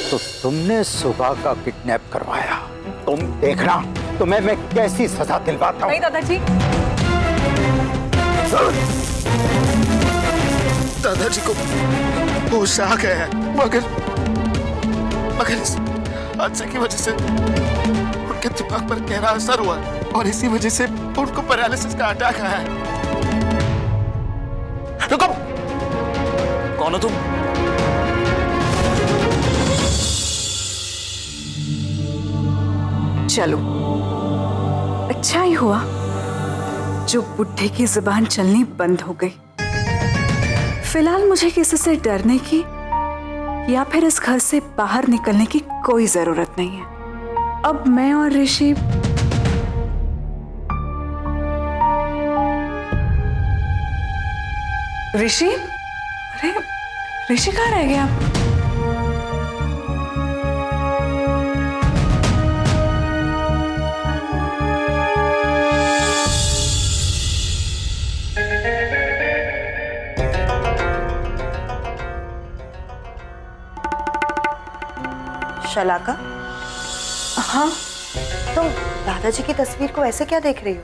तो तुमने सुबह का किडनैप करवाया, तुम देखना तुम्हें मैं कैसी सजा दिलवाता हूं। नहीं दादाजी। दादाजी को होश आ गया है, मगर इस हादसे की वजह से उनके दिमाग पर गहरा असर हुआ और इसी वजह से उनको पैरालिसिस का अटैक आया है। रुको, कौन हो तुम? चलो, अच्छा ही हुआ जो बुढ़े की जुबान चलनी बंद हो गई। फिलहाल मुझे किसी से डरने की या फिर इस घर से बाहर निकलने की कोई जरूरत नहीं है। अब मैं और ऋषि अरे ऋषि कहाँ रह गया? शलाका, हाँ, तुम दादाजी की तस्वीर को ऐसे क्या देख रही हो?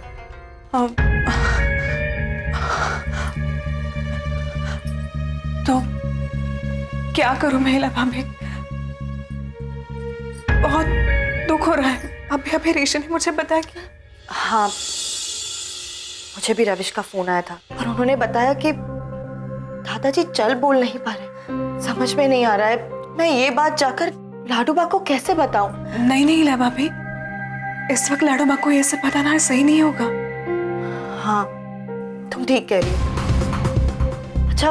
तो क्या करूं महिला भाभी, बहुत दुख हो रहा है। अभी ऋषि ने मुझे बताया कि हाँ, मुझे भी रविश का फोन आया था और उन्होंने बताया कि दादाजी चल बोल नहीं पा रहे। समझ में नहीं आ रहा है मैं ये बात जाकर लाडूबा को कैसे बताऊं? नहीं लीला भाभी, इस वक्त लाडूबा को ये सब बताना सही नहीं होगा। हाँ, तुम ठीक कह रही हो। अच्छा,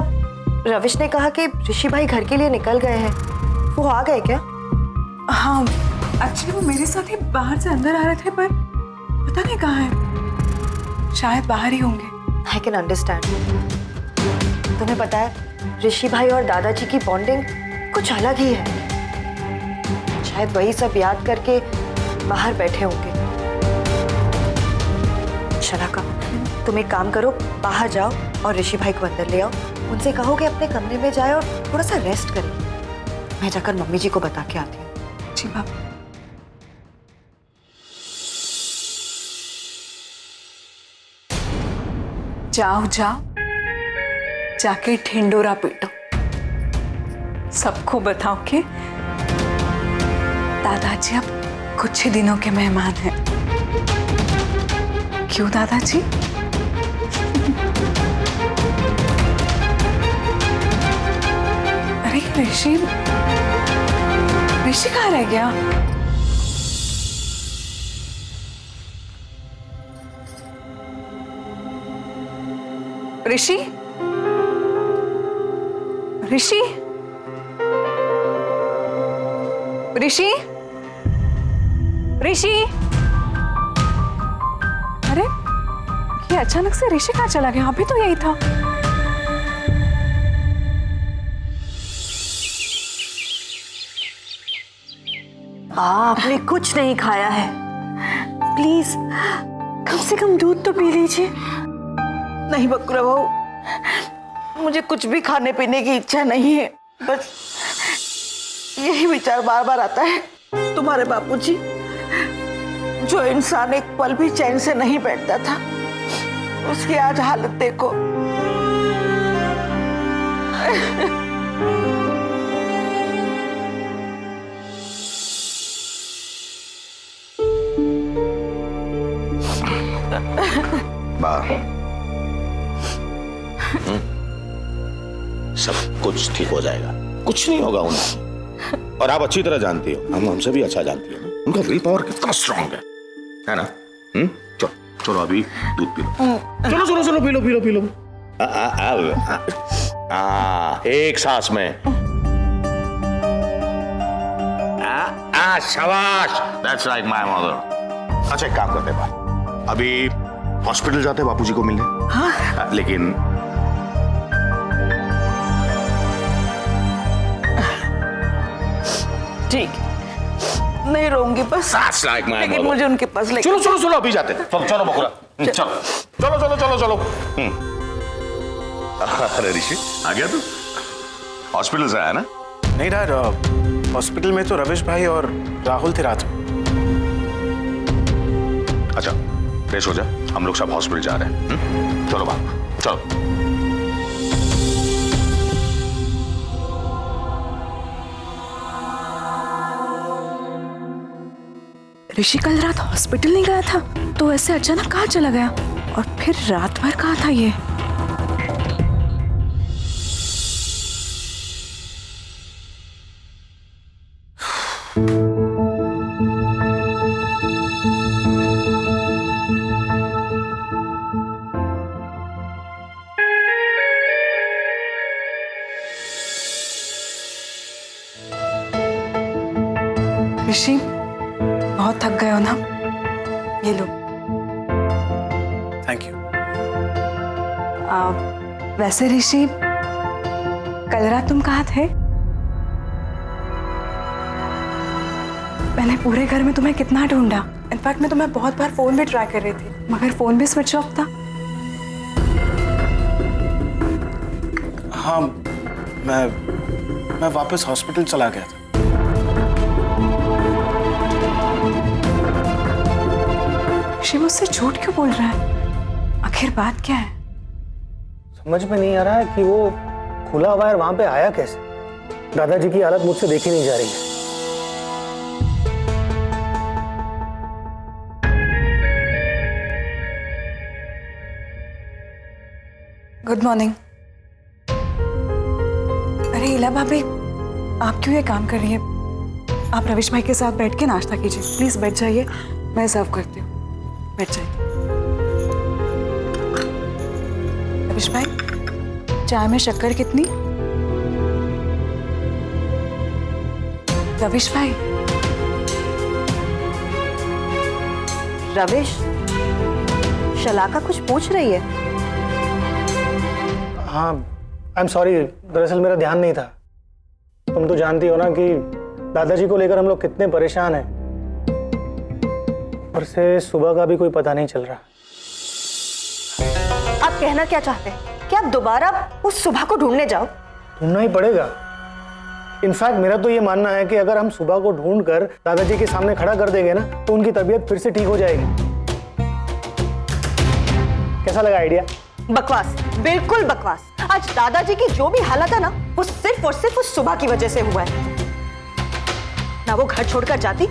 रविश ने कहा कि ऋषि भाई घर के लिए निकल गए हैं, वो आ गए क्या? हाँ, एक्चुअली वो मेरे साथ ही बाहर से अंदर आ रहे थे, पर पता नहीं कहाँ है। शायद बाहर ही होंगे। I can understand. तुम्हें पता है ऋषि भाई और दादाजी की बॉन्डिंग कुछ अलग ही है। शायद वही सब याद करके बाहर बैठे होंगे। शलाका, तुम एक काम करो, बाहर जाओ और ऋषि भाई को अंदर ले आओ। उनसे कहो कि अपने कमरे में जाए और थोड़ा सा रेस्ट करें। मैं जाकर मम्मी जी को बता के आती हूँ। जी बाबा। जाओ जाके ढिंडोरा पीटो, सबको बताओ कि दादाजी अब कुछ ही दिनों के मेहमान हैं। क्यों दादाजी? अरे ऋषि कहाँ रह गया? ऋषि अरे ये अचानक से ऋषि कहाँ चला गया? अभी तो यही था। आपने कुछ नहीं खाया है, प्लीज कम से कम दूध तो पी लीजिए। नहीं बकुरा बहू, मुझे कुछ भी खाने पीने की इच्छा नहीं है। बस यही विचार बार बार आता है, तुम्हारे बापूजी जो इंसान एक पल भी चैन से नहीं बैठता था, उसकी आज हालत देखो। सब कुछ ठीक हो जाएगा, कुछ नहीं होगा उन्हें। और आप अच्छी तरह जानती हो, हम हमसे भी अच्छा जानती हो ना, उनका विल पावर कितना स्ट्रांग है ना? चलो चलो अभी दूध पी लो। चलो चलो चलो पी लो। एक सांस में। शाबाश, दैट्स लाइक माय मदर। अच्छा एक काम करते हैं, अभी हॉस्पिटल जाते हैं बापूजी को मिलने। हाँ? लेकिन ठीक, नहीं रहूंगी बस। That's like my लेकिन mother. मुझे उनके पास लेके चलो चलो चलो अभी जाते हैं। चलो चलो बकुरा, चलो चलो चलो चलो चलो। अरे ऋषि आ गया तू? हॉस्पिटल से आया ना? नहीं डैड, हॉस्पिटल में तो रविश भाई और राहुल थे रात में। अच्छा फ्रेश हो जा, हम लोग सब हॉस्पिटल जा रहे हैं। चलो बाप चलो। ऋषि कल रात हॉस्पिटल नहीं गया था तो ऐसे अचानक कहाँ चला गया, और फिर रात भर कहाँ था ये? ऋषि बहुत थक गए हो ना, ये लो। Thank you. वैसे ऋषि कल रात तुम कहाँ थे? मैंने पूरे घर में तुम्हें कितना ढूंढा। इनफैक्ट मैं तुम्हें बहुत बार फोन भी ट्राई कर रही थी मगर फोन भी स्विच ऑफ था। हाँ, मैं वापस हॉस्पिटल चला गया था। ऋषि मुझसे झूठ क्यों बोल रहा है? आखिर बात क्या है? समझ में नहीं आ रहा है कि वो खुला वायर वहां पे आया कैसे। दादाजी की हालत मुझसे देखी नहीं जा रही है। Good morning. अरे इला भाभी, आप क्यों ये काम कर रही हैं? आप रविश भाई के साथ बैठ के नाश्ता कीजिए। प्लीज बैठ जाइए, मैं सर्व करती हूँ। बैठ जाइए। रविश भाई, चाय में शक्कर कितनी? रविश भाई। रविश, शलाका कुछ पूछ रही है? हाँ, आई एम सॉरी, दरअसल मेरा ध्यान नहीं था। तुम तो जानती हो ना कि दादाजी को लेकर हम लोग कितने परेशान हैं। और से सुबह का भी कोई पता नहीं चल रहा। आप कहना क्या चाहते हैं? कि आप दोबारा उस सुबह को ढूंढने जाओ? ढूंढना ही पड़ेगा। इनफैक्ट मेरा तो ये मानना है कि अगर हम सुबह को ढूंढकर दादाजी के सामने खड़ा कर देंगे ना तो उनकी तबीयत फिर से ठीक हो जाएगी। कैसा लगा आइडिया? बकवास, बिल्कुल बकवास। आज दादाजी की जो भी हालत है ना, वो सिर्फ और सिर्फ उस सुबह की वजह से हुआ है। ना वो घर छोड़कर जाती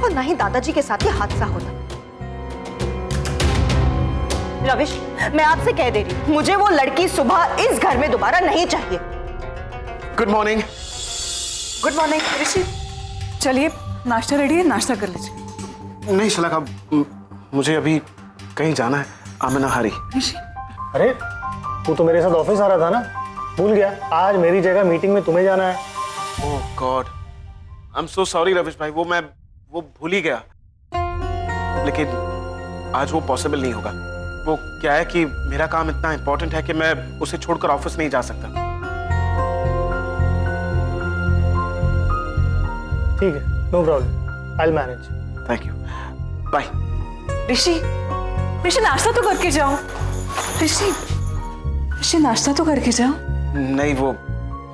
और ना ही दादाजी के साथ ये हादसा होता। रविश, मैं आपसे कह दे रही हूं, मुझे वो लड़की सुबह इस घर में दोबारा नहीं चाहिए। Good morning. Good morning. Rishi चलिए, नाश्ता रेडी है, नाश्ता कर लीजिए। नहीं शलाका, मुझे अभी कहीं जाना है। I'm in a hurry। ऋषि, अरे तू तो मेरे साथ ऑफिस आ रहा था ना, भूल गया? आज मेरी जगह मीटिंग में तुम्हें जाना है। Oh God, I am so sorry Ravish भाई, वो भूल ही गया। लेकिन आज वो पॉसिबल नहीं होगा। वो क्या है कि मेरा काम इतना इंपॉर्टेंट है कि मैं उसे छोड़कर ऑफिस नहीं जा सकता। ठीक है, no problem, I will manage. Thank you, bye. Rishi नाश्ता तो करके जाओ। ऋषि नाश्ता तो करके जाओ। नहीं, वो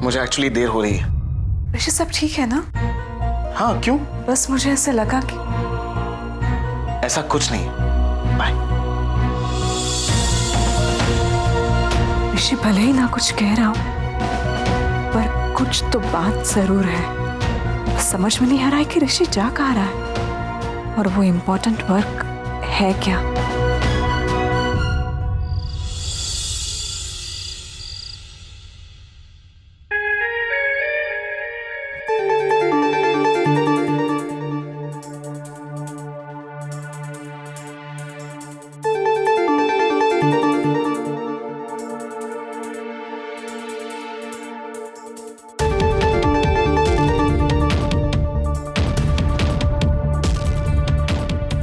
मुझे एक्चुअली देर हो रही है। ऋषि सब ठीक है ना? हाँ, क्यों? बस मुझे ऐसे लगा कि ऐसा कुछ नहीं। बाय। ऋषि भले ही ना कुछ कह रहा हो पर कुछ तो बात जरूर है। समझ में नहीं आ रहा है कि ऋषि जा कहाँ रहा है और वो इम्पोर्टेंट वर्क है क्या।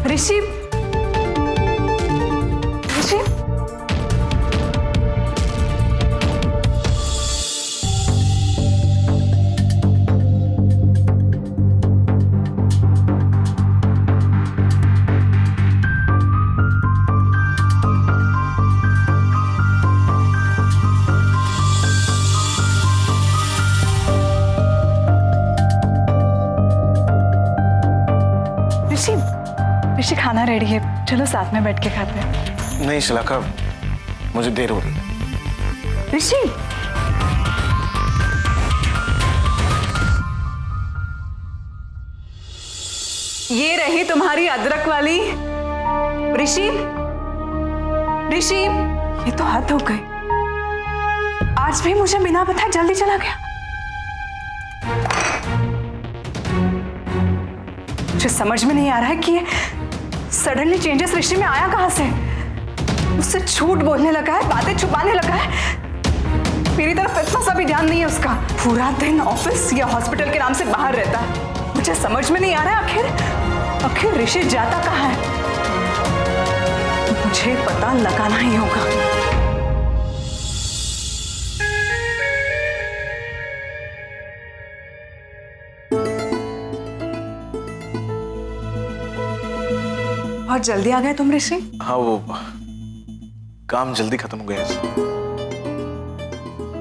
ऋषि रेडी है, चलो साथ में बैठ के खाते हैं। नहीं शलाका, मुझे देर हो रही है। ऋषि, ये रही तुम्हारी अदरक वाली। ऋषि, ऋषि, ये तो हद हो गई। आज भी मुझे बिना बताए जल्दी चला गया। मुझे समझ में नहीं आ रहा है कि ये सडनली चेंजेस ऋषि में आया कहां से। मुझसे झूठ बोलने लगा है, बातें छुपाने लगा है। मेरी तरफ इतना सा भी ध्यान नहीं है उसका। पूरा दिन ऑफिस या हॉस्पिटल के नाम से बाहर रहता है। मुझे समझ में नहीं आ रहा है आखिर ऋषि जाता कहां है। मुझे पता लगाना ही होगा। बहुत जल्दी आ गए तुम ऋषि। हाँ, वो काम जल्दी खत्म हो गया।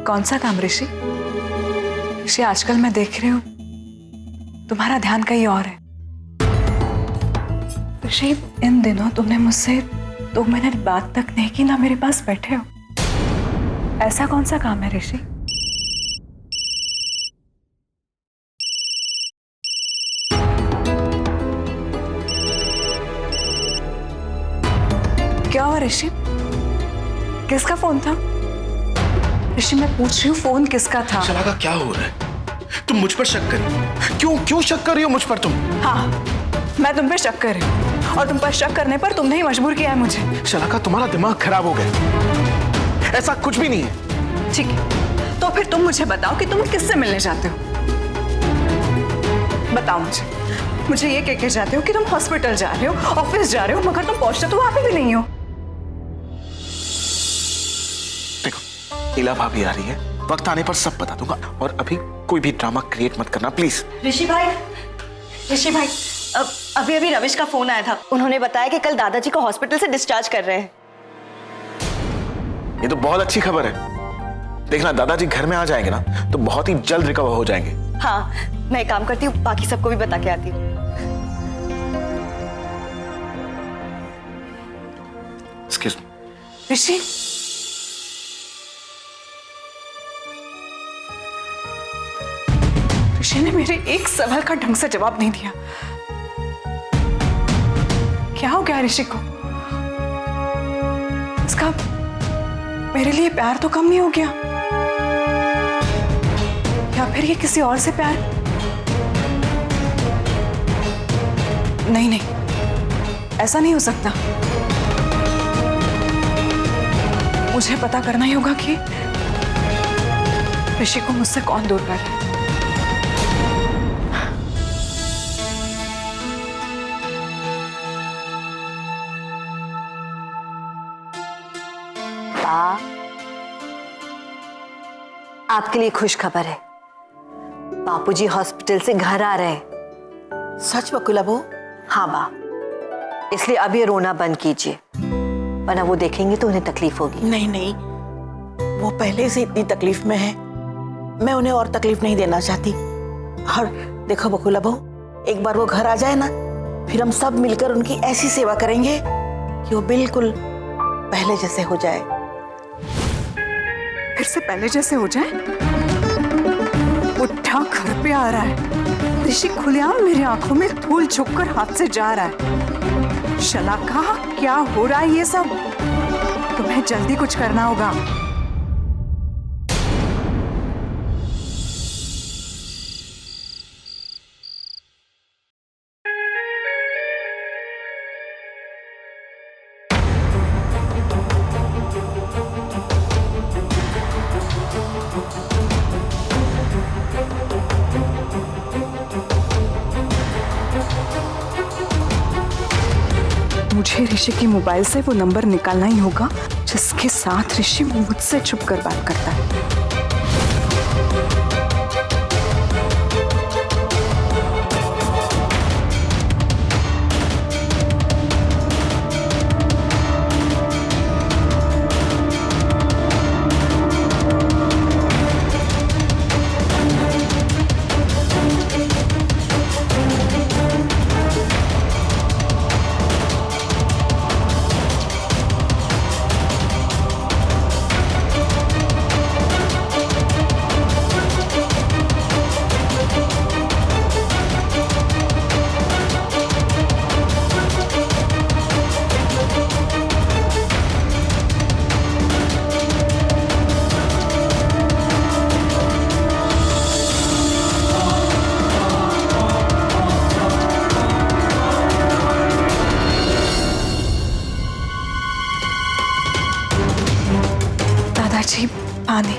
कौन सा काम ऋषि? ऋषि, आजकल मैं देख रही हूं तुम्हारा ध्यान कहीं और है। ऋषि, इन दिनों तुमने मुझसे 2 मिनट बात तक नहीं की, ना मेरे पास बैठे हो। ऐसा कौन सा काम है ऋषि? क्या हुआ ऋषि? किसका फोन था? ऋषि, मैं पूछ रही हूँ फोन किसका था? शलाका, क्या हो रहा है? तुम मुझ पर शक कर रही हो? क्यों शक कर रही हो मुझ पर तुम? हाँ, मैं तुम पे शक कर रही हूँ और तुम पर शक करने पर तुमने ही मजबूर किया है मुझे। शलाका, तुम्हारा दिमाग खराब हो गया। ऐसा कुछ भी नहीं है। ठीक है, तो फिर तुम मुझे बताओ कि तुम किससे मिलने चाहते हो। बताओ मुझे ये कह के जाते हो कि तुम हॉस्पिटल जा रहे हो, ऑफिस जा रहे हो, मगर तुम पहुंचते तो वहां पे भी नहीं हो। देखो, इला भाभी आ रही है, वक्त आने पर सब बता दूंगा। और अभी कोई भी ड्रामा क्रिएट मत करना प्लीज। ऋषि भाई, अभी रविश का फोन आया था। उन्होंने बताया कि कल दादाजी को हॉस्पिटल से डिस्चार्ज कर रहे हैं। ये तो बहुत अच्छी खबर है। देखना, दादाजी घर में आ जाएंगे ना तो बहुत ही जल्द रिकवर हो जाएंगे। हाँ, मैं एक काम करती हूँ, बाकी सबको भी बता के आती हूँ। Excuse me. ऋषि, ऋषि ने मेरे एक सवाल का ढंग से जवाब नहीं दिया। क्या हो गया ऋषि को? इसका मेरे लिए प्यार तो कम नहीं हो गया, या फिर ये किसी और से प्यार? नहीं, ऐसा नहीं हो सकता। मुझे पता करना ही होगा कि ऋषि को मुझसे कौन दूर कर रहा है। आपके लिए खुश खबर है, बापूजी हॉस्पिटल से घर आ रहे हैं। सच बकुला बहू? हाँ बा, इसलिए अभी रोना बंद कीजिए, वरना वो देखेंगे तो उन्हें तकलीफ होगी। नहीं, वो पहले से इतनी तकलीफ में है, मैं उन्हें और तकलीफ नहीं देना चाहती। और देखो बकुला बहू, एक बार वो घर आ जाए ना, फिर हम सब मिलकर उनकी ऐसी सेवा करेंगे कि वो बिल्कुल पहले जैसे हो जाए। फिर से पहले जैसे हो जाए? बुढ़ा घर पे आ रहा है, ऋषि खुलेआम मेरी आंखों में धूल झोंककर हाथ से जा रहा है। शलाका, क्या हो रहा है ये सब? तुम्हें जल्दी कुछ करना होगा। मुझे ऋषि के मोबाइल से वो नंबर निकालना ही होगा जिसके साथ ऋषि मुझसे छुपकर बात करता है। दादाजी पानी।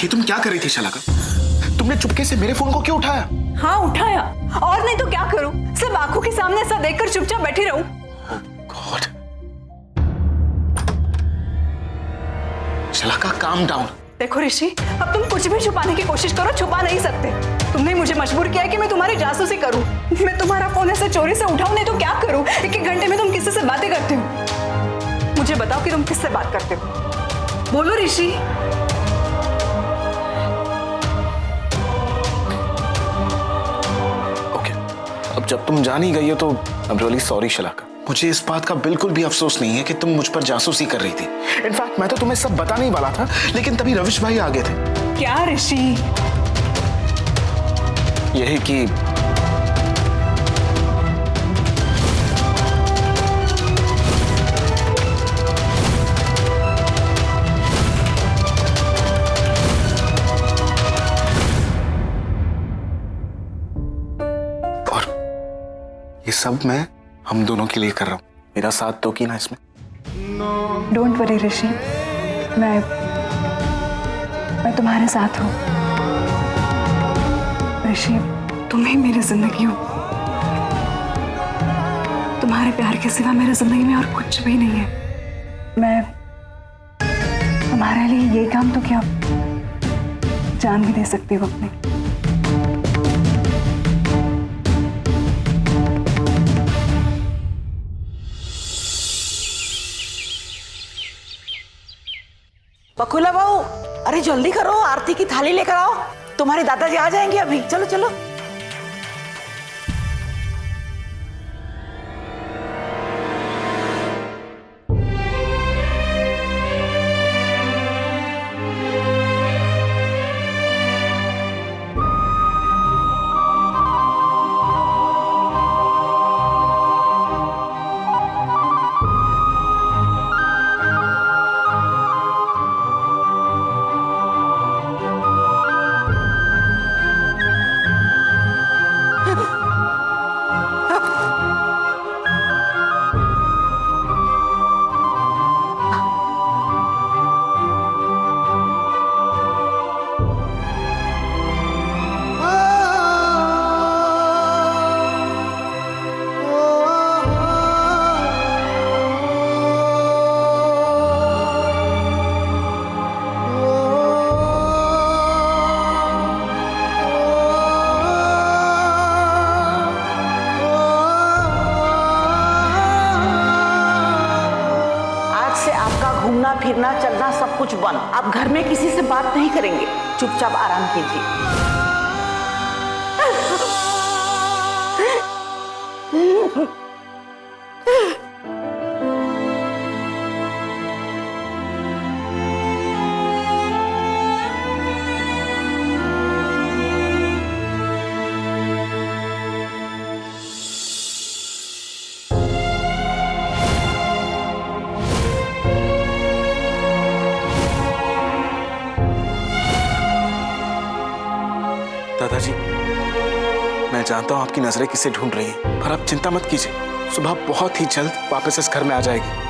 ये तुम क्या कर रही थी शलाका? तुमने चुपके से मेरे फोन को क्यों उठाया? हाँ उठाया, और नहीं तो क्या करूं? सब आंखों के सामने ऐसा देखकर चुपचाप बैठी रहूं? गॉड। शलाका काम डाउन। देखो ऋषि, अब तुम कुछ भी छुपाने की कोशिश करो, छुपा नहीं सकते। तुमने मुझे मजबूर किया है कि मैं तुम्हारी जासूसी करूं। मैं तुम्हारा फोन ऐसे चोरी से उठाऊं, नहीं तो क्या करूं? एक एक घंटे में तुम किससे से बातें करते हो? मुझे बताओ कि तुम किससे बात करते हो? बोलो ऋषि। अब जब तुम जान ही गई हो तो I'm really sorry शलाका। मुझे इस बात का बिल्कुल भी अफसोस नहीं है कि तुम मुझ पर जासूसी कर रही थी। इनफैक्ट मैं तो तुम्हें सब बताने ही वाला था, लेकिन तभी रविश भाई आ गए थे। क्या ऋषि? यही कि ये सब मैं हम दोनों के लिए कर रहा हूँ। मेरा साथ दो कि ना इसमें। डोंट वरी ऋषि, मैं तुम्हारे साथ हूँ। ऋषि, तुम ही मेरी जिंदगी हो। तुम्हारे प्यार के सिवा मेरी जिंदगी में और कुछ भी नहीं है। मैं तुम्हारे लिए ये काम तो क्या जान भी दे सकती हूँ अपनी। बकुला बहू, अरे जल्दी करो, आरती की थाली लेकर आओ। तुम्हारे दादाजी आ जाएंगे अभी। चलो चलो। घूमना फिरना चलना सब कुछ बंद। आप घर में किसी से बात नहीं करेंगे, चुपचाप आराम कीजिए। दादाजी, मैं जानता हूं आपकी नजरें किसे ढूंढ रही हैं, पर आप चिंता मत कीजिए, सुबह बहुत ही जल्द वापस इस घर में आ जाएगी।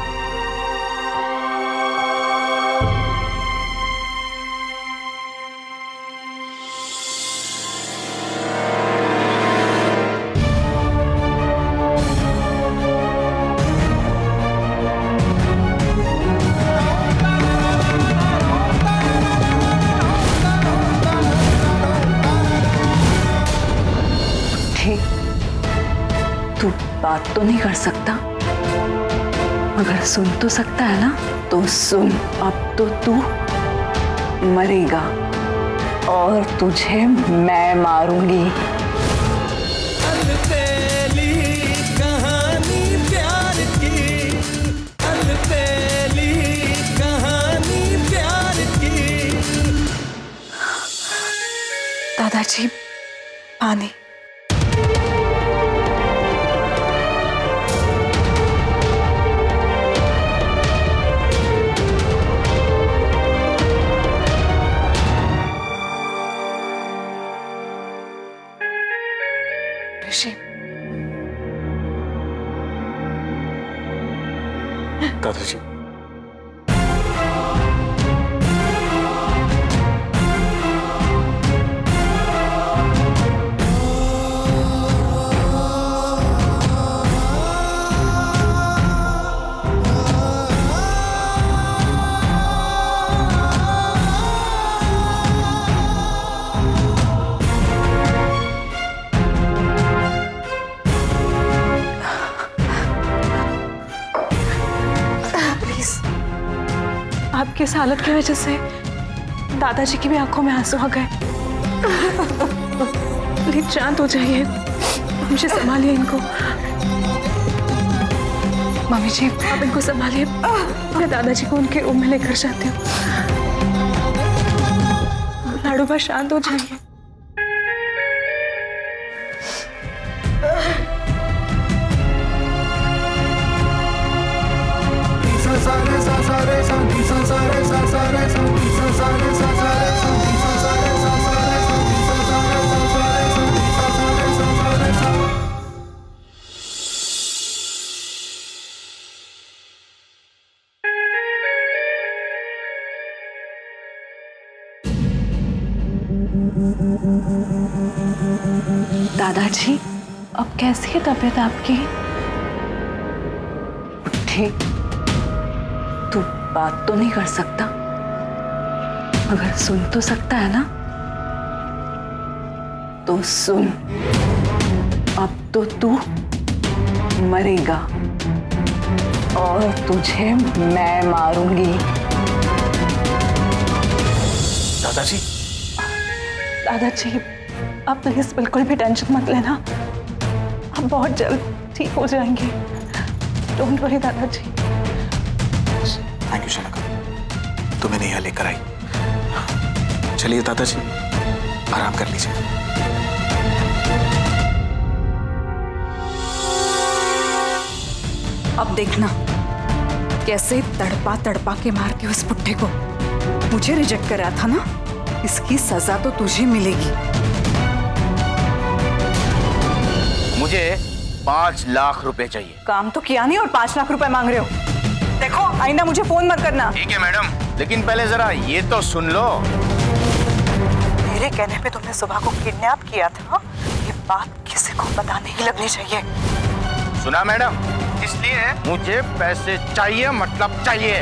तू बात तो नहीं कर सकता, मगर सुन तो सकता है ना? तो सुन, अब तो तू मरेगा और तुझे मैं मारूंगी। दादाजी, पानी। दादाजी, आपकी इस हालत की वजह से दादाजी की भी आंखों में आंसू आ गए। प्लीज शांत हो जाइए, मुझे संभालिए इनको। मम्मी जी आप इनको संभालिए, मैं दादाजी को उनके रूम में लेकर जाती हूँ। लाडू बस शांत हो जाइए। दादाजी अब कैसी है तबीयत आपकी? ठीक, तू बात तो नहीं कर सकता मगर सुन तो सकता है ना? तो सुन, अब तो तू मरेगा और तुझे मैं मारूंगी। दादाजी, दादाजी आप प्लीज बिल्कुल भी टेंशन मत लेना, आप बहुत जल्द ठीक हो जाएंगे। डोंट वरी दादाजी। थैंक यू शनका, तुम्हें यहाँ लेकर आई। चलिए दादाजी, आराम कर लीजिए। अब देखना कैसे तड़पा तड़पा के मारती हूँ इस पुट्ठे को। मुझे रिजेक्ट करा था ना, इसकी सजा तो तुझे मिलेगी। मुझे 5 लाख रुपए चाहिए। काम तो किया नहीं और 5 लाख रुपए मांग रहे हो। देखो आइंदा मुझे फोन मत करना। ठीक है मैडम, लेकिन पहले जरा ये तो सुन लो। मेरे कहने पे तुमने सुबह को किडनैप किया था, ये बात किसी को पता नहीं लगनी चाहिए। सुना मैडम, इसलिए मुझे पैसे चाहिए, मतलब चाहिए।